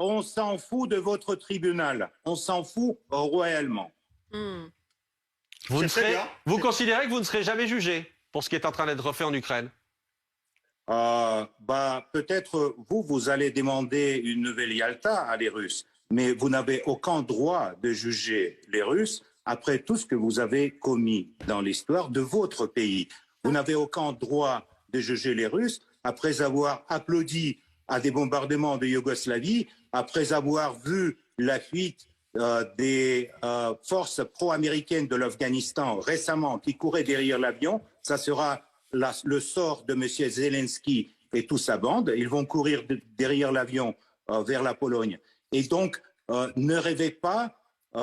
on s'en fout de votre tribunal. On s'en fout royalement. Vous considérez que vous ne serez jamais jugé pour ce qui est en train d'être fait en Ukraine? Peut-être vous allez demander une nouvelle Yalta à les Russes, mais vous n'avez aucun droit de juger les Russes après tout ce que vous avez commis dans l'histoire de votre pays. Vous n'avez aucun droit de juger les Russes après avoir applaudi à des bombardements de Yougoslavie, après avoir vu la fuite des forces pro-américaines de l'Afghanistan récemment qui couraient derrière l'avion. Ça sera le sort de M. Zelensky et toute sa bande. Ils vont courir derrière l'avion vers la Pologne. Et donc, ne rêvez pas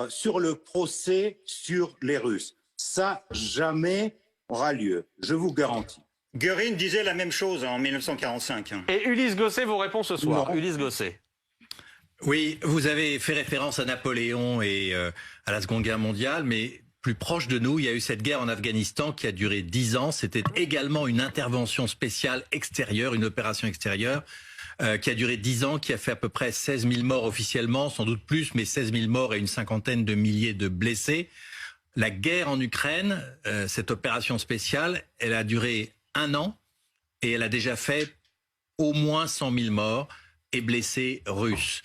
sur le procès sur les Russes. Ça, jamais aura lieu, je vous garantis. Göring disait la même chose en 1945. Et Ulysse Gosset vous répond ce soir. Ulysse Gosset. Oui, vous avez fait référence à Napoléon et à la Seconde Guerre mondiale, mais plus proche de nous, il y a eu cette guerre en Afghanistan qui a duré 10 ans. C'était également une intervention spéciale extérieure, une opération extérieure qui a duré 10 ans, qui a fait à peu près 16 000 morts officiellement, sans doute plus, mais 16 000 morts et une cinquantaine de milliers de blessés. La guerre en Ukraine, cette opération spéciale, elle a duré 1 an et elle a déjà fait au moins 100 000 morts et blessés russes.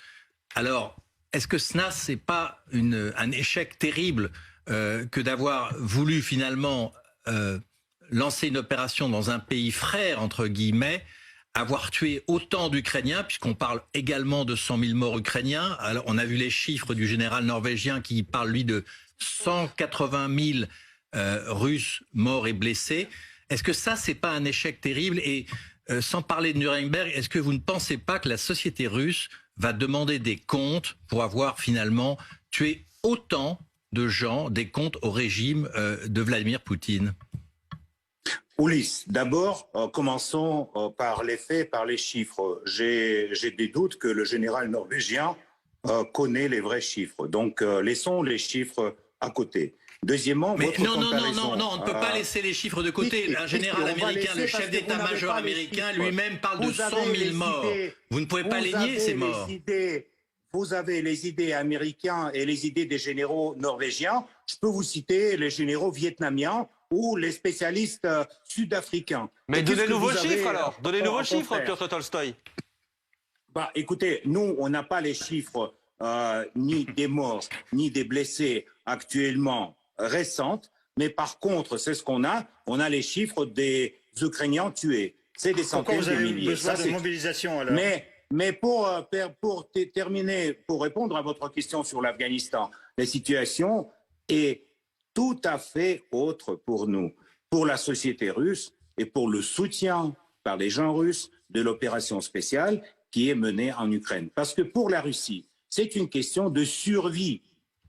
Alors, est-ce que cela, c'est pas un échec terrible que d'avoir voulu finalement lancer une opération dans un pays frère, entre guillemets, avoir tué autant d'Ukrainiens, puisqu'on parle également de 100 000 morts ukrainiens. Alors, on a vu les chiffres du général norvégien qui parle, lui, de 180 000 Russes morts et blessés. Est-ce que ça, c'est pas un échec terrible? Et sans parler de Nuremberg, est-ce que vous ne pensez pas que la société russe va demander des comptes pour avoir finalement tué autant de gens, des comptes au régime de Vladimir Poutine? Ulysse, d'abord, commençons par les faits, par les chiffres. J'ai des doutes que le général norvégien connaît les vrais chiffres. Donc, laissons les chiffres à côté. Deuxièmement, mais non, on ne peut pas laisser les chiffres de côté. Un général américain, le chef d'état-major américain, lui-même parle de 100 000 morts. Vous ne pouvez pas les nier, ces morts. Vous avez les idées américaines et les idées des généraux norvégiens. Je peux vous citer les généraux vietnamiens ou les spécialistes sud-africains. Mais donnez-nous vos chiffres alors. Donnez-nous vos chiffres, Piotr Tolstoï. Écoutez, nous, on n'a pas les chiffres ni des morts, ni des blessés actuellement récentes. Mais par contre, c'est ce qu'on a. On a les chiffres des Ukrainiens tués. C'est des centaines de milliers. Besoin de mobilisation alors. Mais pour terminer, pour répondre à votre question sur l'Afghanistan, la situation est tout à fait autre pour nous, pour la société russe et pour le soutien par les gens russes de l'opération spéciale qui est menée en Ukraine. Parce que pour la Russie, c'est une question de survie.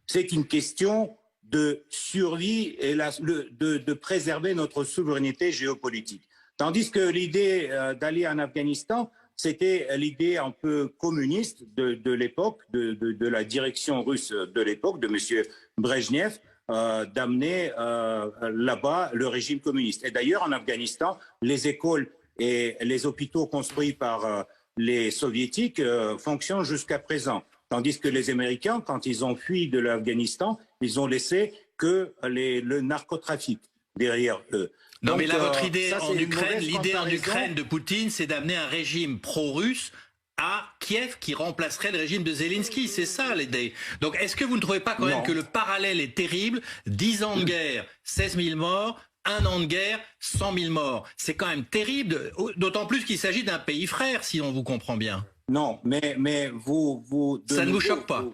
C'est une question de survie et de préserver notre souveraineté géopolitique. Tandis que l'idée d'aller en Afghanistan, c'était l'idée un peu communiste de l'époque, de la direction russe de l'époque, de M. Brejnev, d'amener là-bas le régime communiste. Et d'ailleurs, en Afghanistan, les écoles et les hôpitaux construits par les soviétiques fonctionnent jusqu'à présent. Tandis que les Américains, quand ils ont fui de l'Afghanistan, ils ont laissé que le narcotrafic derrière eux. Non, mais là, votre idée en Ukraine, l'idée en Ukraine de Poutine, c'est d'amener un régime pro-russe à Kiev qui remplacerait le régime de Zelensky. C'est ça l'idée. Donc, est-ce que vous ne trouvez pas quand même que le parallèle est terrible? 10 ans de guerre, 16 000 morts. 1 an de guerre, 100 000 morts. C'est quand même terrible, d'autant plus qu'il s'agit d'un pays frère, si on vous comprend bien. Non, mais vous ça ne vous choque pas?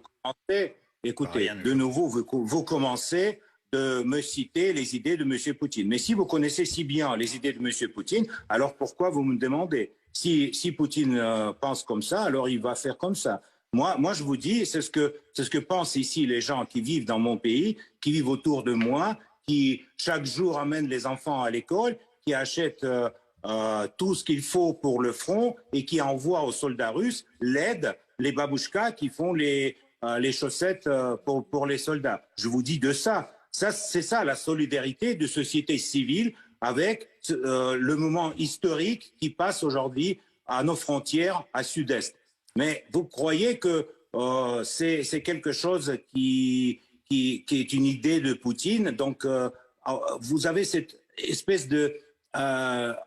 Écoutez, de nouveau, vous commencez de me citer les idées de M. Poutine. Mais si vous connaissez si bien les idées de M. Poutine, alors pourquoi vous me demandez? Si Poutine pense comme ça, alors il va faire comme ça. Moi, je vous dis, c'est ce que pensent ici les gens qui vivent dans mon pays, qui vivent autour de moi, qui chaque jour amènent les enfants à l'école, qui achètent tout ce qu'il faut pour le front et qui envoient aux soldats russes l'aide, les babouchkas qui font les chaussettes pour les soldats. Je vous dis de ça. C'est ça la solidarité de société civile avec le moment historique qui passe aujourd'hui à nos frontières à sud-est. Mais vous croyez que c'est quelque chose qui est une idée de Poutine. Donc, vous avez cette espèce de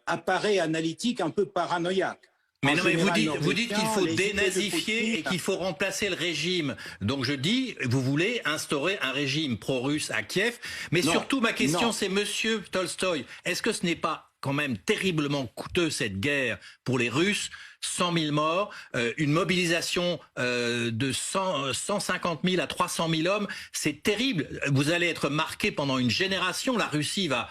appareil analytique un peu paranoïaque. Mais En non, mais général, vous dites qu'il faut les idées de dénazifier Poutine- et qu'il faut remplacer le régime. Donc je dis, vous voulez instaurer un régime pro-russe à Kiev. Mais Non, surtout, ma question, non. c'est Monsieur Tolstoï, est-ce que ce n'est pas quand même terriblement coûteux cette guerre pour les Russes? 100 000 morts, une mobilisation de 150 000 à 300 000 hommes, c'est terrible. Vous allez être marqué pendant une génération. La Russie va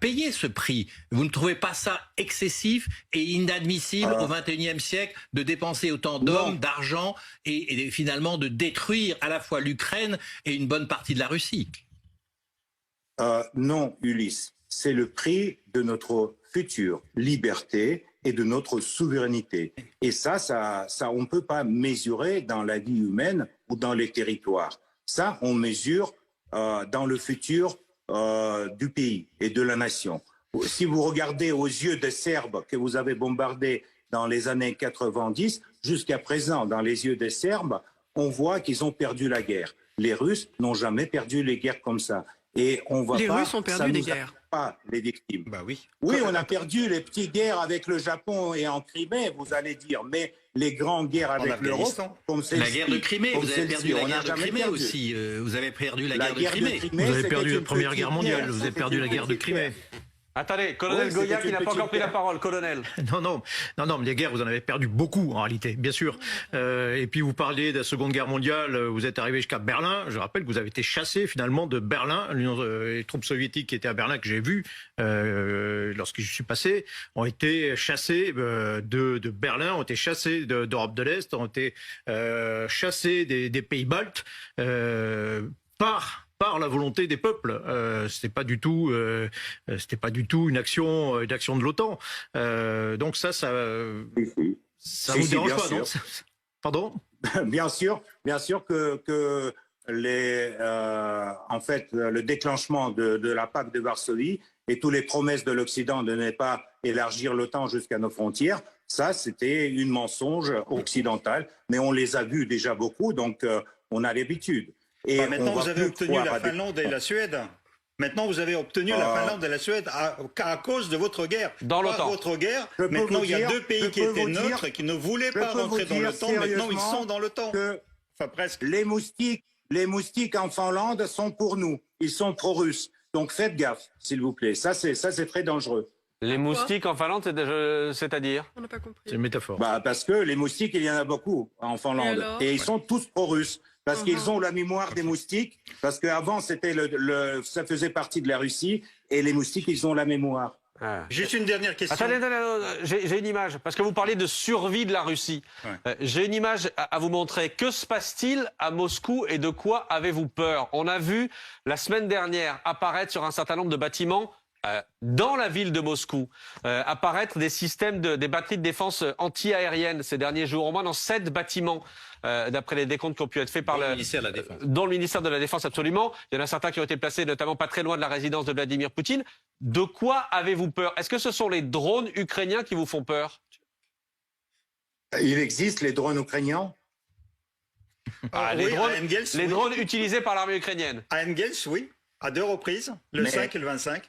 payer ce prix. Vous ne trouvez pas ça excessif et inadmissible au XXIe siècle de dépenser autant d'hommes, d'argent et finalement de détruire à la fois l'Ukraine et une bonne partie de la Russie? Non, Ulysse. C'est le prix de notre future liberté et de notre souveraineté. Et ça, on ne peut pas mesurer dans la vie humaine ou dans les territoires. Ça, on mesure dans le futur du pays et de la nation. Si vous regardez aux yeux des Serbes que vous avez bombardés dans les années 90, jusqu'à présent, dans les yeux des Serbes, on voit qu'ils ont perdu la guerre. Les Russes n'ont jamais perdu les guerres comme ça. Et on voit Les pas, Russes ont perdu ça des nous guerres. pas les victimes. Bah oui. Oui, on a perdu les petites guerres avec le Japon et en Crimée, vous allez dire, mais les grandes guerres avec l'Europe, Afghanistan. comme La celle-ci, guerre de Crimée, comme vous avez celle-ci, perdu la on n'a guerre de jamais Crimée perdu. aussi. Vous avez perdu la guerre de guerre Crimée. Vous avez c'était perdu une la Première petite Guerre mondiale, guerre, vous avez c'était perdu une la guerre de petite Crimée. guerre. Attendez, colonel Oui, Goya c'était qui n'a une pas encore petite pris la guerre. parole. Colonel. Non, mais les guerres, vous en avez perdu beaucoup en réalité, bien sûr. Et puis vous parliez de la Seconde Guerre mondiale, vous êtes arrivé jusqu'à Berlin. Je rappelle que vous avez été chassé finalement de Berlin. Les troupes soviétiques qui étaient à Berlin, que j'ai vu lorsque je suis passé, ont été chassés de Berlin, ont été chassés d'Europe de l'Est, ont été chassés des pays baltes par la volonté des peuples. C'était pas du tout une action de l'OTAN. Donc ça Si, vous dérange bien pas, non? sûr. Pardon? Bien sûr que en fait, le déclenchement de la PAC de Varsovie et toutes les promesses de l'Occident de ne pas élargir l'OTAN jusqu'à nos frontières, ça, c'était une mensonge occidentale, mais on les a vus déjà beaucoup, donc on a l'habitude. Et Maintenant, on va vous avez plus obtenu croire la à des- Finlande et la Suède. Maintenant, vous avez obtenu la Finlande et la Suède à cause de votre guerre. Dans Pas l'OTAN. votre guerre. Je peux Maintenant, vous il y a dire- deux pays je qui peux étaient vous dire- neutres et qui ne voulaient je pas peux vous rentrer dans dire l'OTAN. Maintenant, ils sérieusement sont dans l'OTAN. que Enfin, presque. les moustiques en Finlande sont pour nous. Ils sont pro-russes. Donc faites gaffe, s'il vous plaît. Ça, c'est très dangereux. Les moustiques en Finlande, c'est-à-dire? On n'a pas compris. C'est une métaphore. Parce que les moustiques, il y en a beaucoup en Finlande. alors Et ils sont tous pro-russes. Parce Mhm. qu'ils ont la mémoire des moustiques. Parce qu'avant, ça faisait partie de la Russie. Et les moustiques, ils ont la mémoire. Ah. Juste une dernière question. Attendez, j'ai une image, parce que vous parlez de survie de la Russie. Ouais. J'ai une image à vous montrer. Que se passe-t-il à Moscou et de quoi avez-vous peur? On a vu la semaine dernière apparaître sur un certain nombre de bâtiments dans la ville de Moscou, apparaître des systèmes des batteries de défense anti-aérienne ces derniers jours, au moins dans 7 bâtiments, d'après les décomptes qui ont pu être faits par Le ministère de la Défense. dans le ministère de la Défense, absolument. Il y en a certains qui ont été placés notamment pas très loin de la résidence de Vladimir Poutine. De quoi avez-vous peur? Est-ce que ce sont les drones ukrainiens qui vous font peur? Il existe les drones ukrainiens. Les Oui, drones, à Engels, les oui. drones utilisés par l'armée ukrainienne. À Engels, oui. À 2 reprises, le Mais- 5 et le 25.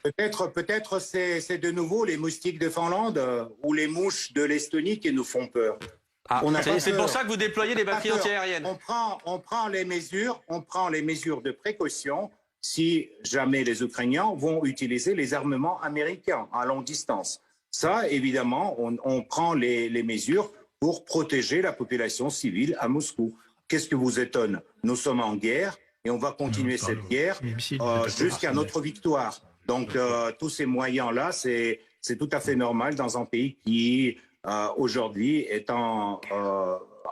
Peut-être c'est de nouveau les moustiques de Finlande ou les mouches de l'Estonie qui nous font peur. Ah, On n'a pas c'est peur. pour ça que vous déployez des batteries Pas peur. anti-aériennes. On prend les mesures de précaution si jamais les Ukrainiens vont utiliser les armements américains à longue distance. Ça, évidemment, on prend les mesures pour protéger la population civile à Moscou. Qu'est-ce que vous étonne? Nous sommes en guerre et on va continuer cette guerre jusqu'à notre victoire. Donc, tous ces moyens-là, c'est tout à fait normal dans un pays qui, aujourd'hui, est en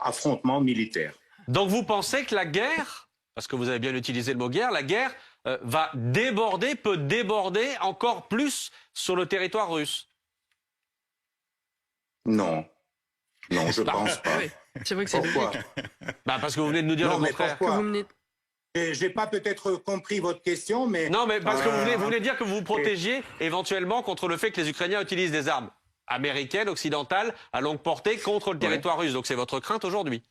affrontement militaire. Donc vous pensez que la guerre, parce que vous avez bien utilisé le mot guerre, la guerre va déborder, peut déborder encore plus sur le territoire russe? Non, je pense pas. Oui, c'est vrai que c'est Pourquoi? logique Parce que vous venez de nous dire Non, le mais contraire. que pourquoi? vous menez. J'ai pas peut-être compris votre question, mais Non, mais parce que vous Euh, venez dire que vous vous protégiez éventuellement contre le fait que les Ukrainiens utilisent des armes. américaine, occidentale, à longue portée contre le territoire russe. Donc c'est votre crainte aujourd'hui.